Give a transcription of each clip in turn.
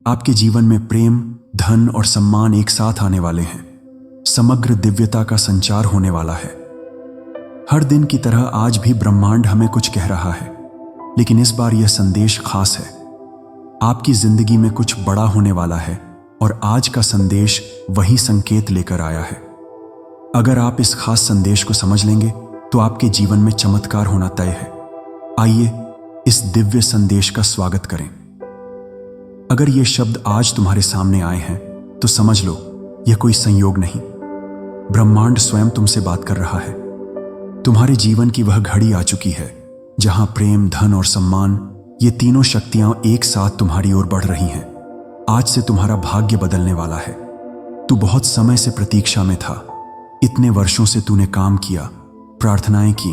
आपके जीवन में प्रेम, धन और सम्मान एक साथ आने वाले हैं। समग्र दिव्यता का संचार होने वाला है। हर दिन की तरह आज भी ब्रह्मांड हमें कुछ कह रहा है, लेकिन इस बार यह संदेश खास है। आपकी जिंदगी में कुछ बड़ा होने वाला है और आज का संदेश वही संकेत लेकर आया है। अगर आप इस खास संदेश को समझ लेंगे तो आपके जीवन में चमत्कार होना तय है। आइए इस दिव्य संदेश का स्वागत करें। अगर ये शब्द आज तुम्हारे सामने आए हैं तो समझ लो यह कोई संयोग नहीं, ब्रह्मांड स्वयं तुमसे बात कर रहा है। तुम्हारे जीवन की वह घड़ी आ चुकी है जहां प्रेम, धन और सम्मान, ये तीनों शक्तियां एक साथ तुम्हारी ओर बढ़ रही हैं। आज से तुम्हारा भाग्य बदलने वाला है। तू बहुत समय से प्रतीक्षा में था। इतने वर्षों से तूने काम किया, प्रार्थनाएं की,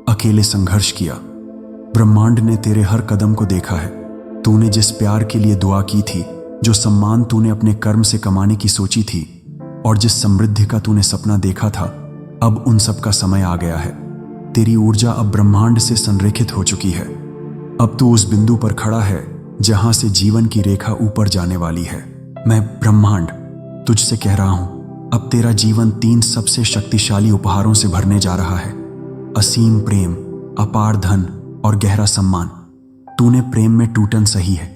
अकेले संघर्ष किया। ब्रह्मांड ने तेरे हर कदम को देखा है। तूने जिस प्यार के लिए दुआ की थी, जो सम्मान तूने अपने कर्म से कमाने की सोची थी और जिस समृद्धि का तूने सपना देखा था, अब उन सब का समय आ गया है। तेरी ऊर्जा अब ब्रह्मांड से संरेखित हो चुकी है। अब तू उस बिंदु पर खड़ा है जहां से जीवन की रेखा ऊपर जाने वाली है। मैं ब्रह्मांड तुझसे कह रहा हूं, अब तेरा जीवन 3 सबसे शक्तिशाली उपहारों से भरने जा रहा है। असीम प्रेम, अपार धन और गहरा सम्मान। तूने प्रेम में टूटन सही है,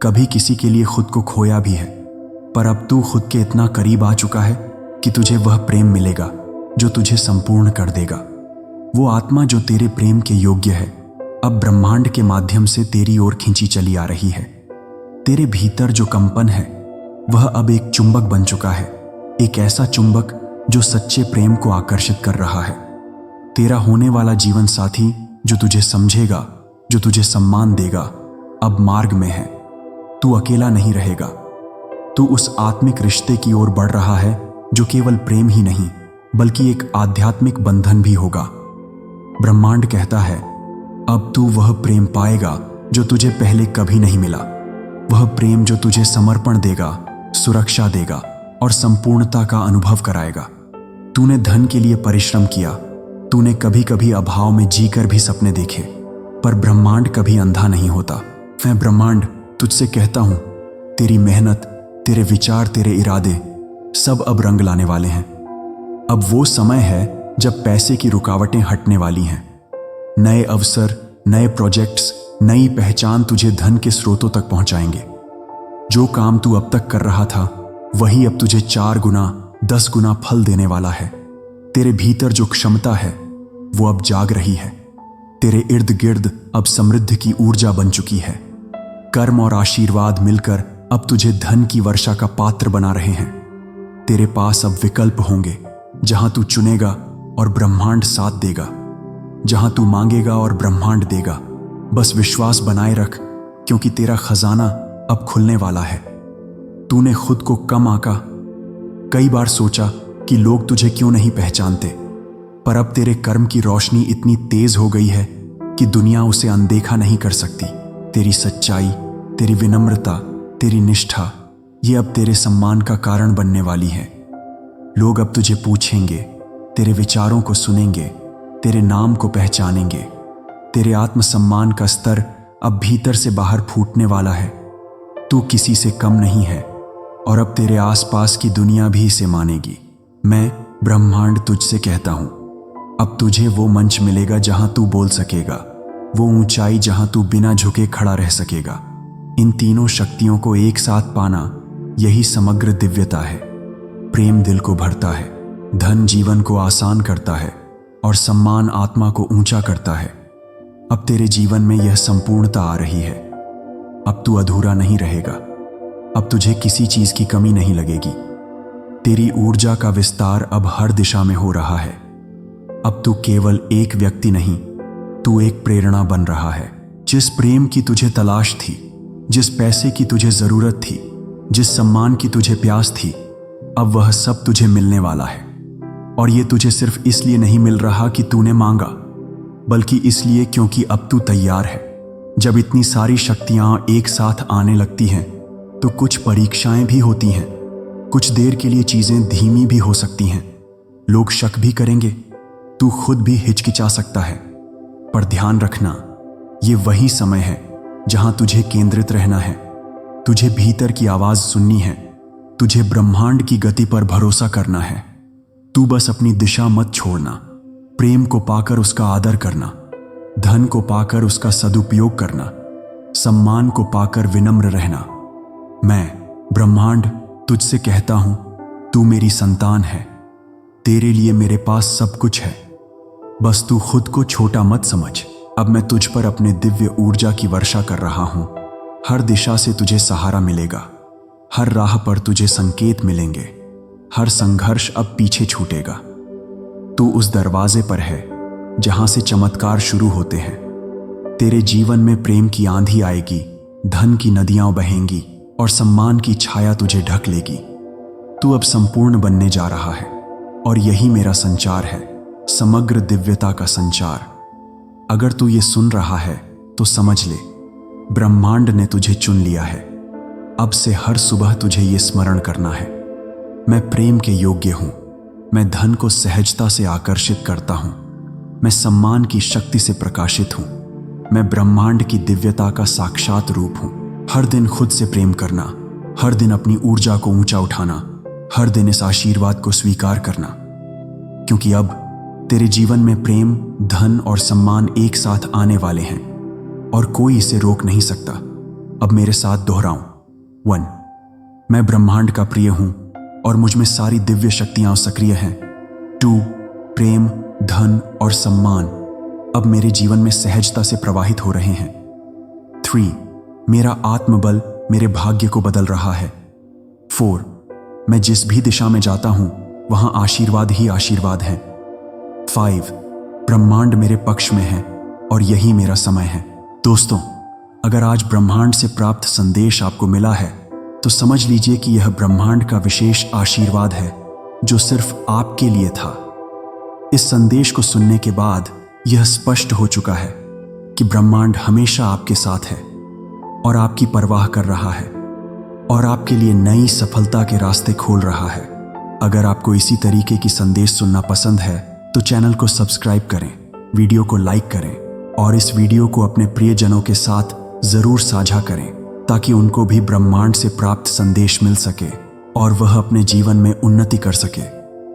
कभी किसी के लिए खुद को खोया भी है, पर अब तू खुद के इतना करीब आ चुका है कि तुझे वह प्रेम मिलेगा जो तुझे संपूर्ण कर देगा। वो आत्मा जो तेरे प्रेम के योग्य है, अब ब्रह्मांड के माध्यम से तेरी ओर खींची चली आ रही है। तेरे भीतर जो कंपन है वह अब एक चुंबक बन चुका है, एक ऐसा चुंबक जो सच्चे प्रेम को आकर्षित कर रहा है। तेरा होने वाला जीवन साथी जो तुझे समझेगा, जो तुझे सम्मान देगा, अब मार्ग में है। तू अकेला नहीं रहेगा। तू उस आत्मिक रिश्ते की ओर बढ़ रहा है जो केवल प्रेम ही नहीं बल्कि एक आध्यात्मिक बंधन भी होगा। ब्रह्मांड कहता है, अब तू वह प्रेम पाएगा जो तुझे पहले कभी नहीं मिला। वह प्रेम जो तुझे समर्पण देगा, सुरक्षा देगा और संपूर्णता का अनुभव कराएगा। तूने धन के लिए परिश्रम किया, तूने कभी कभी अभाव में जीकर भी सपने देखे, पर ब्रह्मांड कभी अंधा नहीं होता। मैं ब्रह्मांड तुझसे कहता हूं, तेरी मेहनत, तेरे विचार, तेरे इरादे सब अब रंग लाने वाले हैं। अब वो समय है जब पैसे की रुकावटें हटने वाली हैं। नए अवसर, नए प्रोजेक्ट्स, नई पहचान तुझे धन के स्रोतों तक पहुंचाएंगे। जो काम तू अब तक कर रहा था वही अब तुझे 4 गुना, 10 गुना फल देने वाला है। तेरे भीतर जो क्षमता है वो अब जाग रही है। तेरे इर्द गिर्द अब समृद्धि की ऊर्जा बन चुकी है। कर्म और आशीर्वाद मिलकर अब तुझे धन की वर्षा का पात्र बना रहे हैं। तेरे पास अब विकल्प होंगे, जहां तू चुनेगा और ब्रह्मांड साथ देगा, जहां तू मांगेगा और ब्रह्मांड देगा। बस विश्वास बनाए रख, क्योंकि तेरा खजाना अब खुलने वाला है। तूने खुद को कम आंका, कई बार सोचा कि लोग तुझे क्यों नहीं पहचानते, पर अब तेरे कर्म की रोशनी इतनी तेज हो गई है कि दुनिया उसे अनदेखा नहीं कर सकती। तेरी सच्चाई, तेरी विनम्रता, तेरी निष्ठा, ये अब तेरे सम्मान का कारण बनने वाली है। लोग अब तुझे पूछेंगे, तेरे विचारों को सुनेंगे, तेरे नाम को पहचानेंगे। तेरे आत्मसम्मान का स्तर अब भीतर से बाहर फूटने वाला है। तू किसी से कम नहीं है और अब तेरे आसपास की दुनिया भी इसे मानेगी। मैं ब्रह्मांड तुझसे कहता हूं, अब तुझे वो मंच मिलेगा जहां तू बोल सकेगा, वो ऊंचाई जहां तू बिना झुके खड़ा रह सकेगा। इन तीनों शक्तियों को एक साथ पाना, यही समग्र दिव्यता है। प्रेम दिल को भरता है, धन जीवन को आसान करता है और सम्मान आत्मा को ऊंचा करता है। अब तेरे जीवन में यह संपूर्णता आ रही है। अब तू अधूरा नहीं रहेगा। अब तुझे किसी चीज की कमी नहीं लगेगी। तेरी ऊर्जा का विस्तार अब हर दिशा में हो रहा है। अब तू केवल एक व्यक्ति नहीं, तू एक प्रेरणा बन रहा है। जिस प्रेम की तुझे तलाश थी, जिस पैसे की तुझे जरूरत थी, जिस सम्मान की तुझे प्यास थी, अब वह सब तुझे मिलने वाला है। और ये तुझे सिर्फ इसलिए नहीं मिल रहा कि तूने मांगा, बल्कि इसलिए क्योंकि अब तू तैयार है। जब इतनी सारी शक्तियां एक साथ आने लगती हैं तो कुछ परीक्षाएं भी होती हैं। कुछ देर के लिए चीजें धीमी भी हो सकती हैं। लोग शक भी करेंगे, तू खुद भी हिचकिचा सकता है। पर ध्यान रखना, ये वही समय है जहां तुझे केंद्रित रहना है। तुझे भीतर की आवाज सुननी है, तुझे ब्रह्मांड की गति पर भरोसा करना है। तू बस अपनी दिशा मत छोड़ना। प्रेम को पाकर उसका आदर करना, धन को पाकर उसका सदुपयोग करना, सम्मान को पाकर विनम्र रहना। मैं ब्रह्मांड तुझसे कहता हूं, तू मेरी संतान है। तेरे लिए मेरे पास सब कुछ है। बस तू खुद को छोटा मत समझ। अब मैं तुझ पर अपने दिव्य ऊर्जा की वर्षा कर रहा हूं। हर दिशा से तुझे सहारा मिलेगा, हर राह पर तुझे संकेत मिलेंगे, हर संघर्ष अब पीछे छूटेगा। तू उस दरवाजे पर है जहां से चमत्कार शुरू होते हैं। तेरे जीवन में प्रेम की आंधी आएगी, धन की नदियां बहेंगी और सम्मान की छाया तुझे ढक लेगी। तू अब संपूर्ण बनने जा रहा है और यही मेरा संचार है, समग्र दिव्यता का संचार। अगर तू ये सुन रहा है तो समझ ले, ब्रह्मांड ने तुझे चुन लिया है। अब से हर सुबह तुझे ये स्मरण करना है, मैं प्रेम के योग्य हूं, मैं धन को सहजता से आकर्षित करता हूं, मैं सम्मान की शक्ति से प्रकाशित हूं, मैं ब्रह्मांड की दिव्यता का साक्षात रूप हूं। हर दिन खुद से प्रेम करना, हर दिन अपनी ऊर्जा को ऊंचा उठाना, हर दिन इस आशीर्वाद को स्वीकार करना, क्योंकि अब तेरे जीवन में प्रेम, धन और सम्मान एक साथ आने वाले हैं और कोई इसे रोक नहीं सकता। अब मेरे साथ दोहराऊं। 1, मैं ब्रह्मांड का प्रिय हूं और मुझ में सारी दिव्य शक्तियां सक्रिय हैं। 2, प्रेम, धन और सम्मान अब मेरे जीवन में सहजता से प्रवाहित हो रहे हैं। 3, मेरा आत्मबल मेरे भाग्य को बदल रहा है। 4, मैं जिस भी दिशा में जाता हूं वहां आशीर्वाद ही आशीर्वाद है। 5, ब्रह्मांड मेरे पक्ष में है और यही मेरा समय है। दोस्तों, अगर आज ब्रह्मांड से प्राप्त संदेश आपको मिला है तो समझ लीजिए कि यह ब्रह्मांड का विशेष आशीर्वाद है जो सिर्फ आपके लिए था। इस संदेश को सुनने के बाद यह स्पष्ट हो चुका है कि ब्रह्मांड हमेशा आपके साथ है और आपकी परवाह कर रहा है और आपके लिए नई सफलता के रास्ते खोल रहा है। अगर आपको इसी तरीके की संदेश सुनना पसंद है तो चैनल को सब्सक्राइब करें, वीडियो को लाइक करें और इस वीडियो को अपने प्रियजनों के साथ जरूर साझा करें ताकि उनको भी ब्रह्मांड से प्राप्त संदेश मिल सके और वह अपने जीवन में उन्नति कर सके,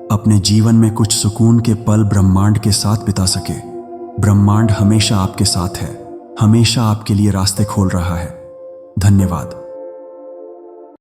अपने जीवन में कुछ सुकून के पल ब्रह्मांड के साथ बिता सके। ब्रह्मांड हमेशा आपके साथ है, हमेशा आपके लिए रास्ते खोल रहा है। धन्यवाद।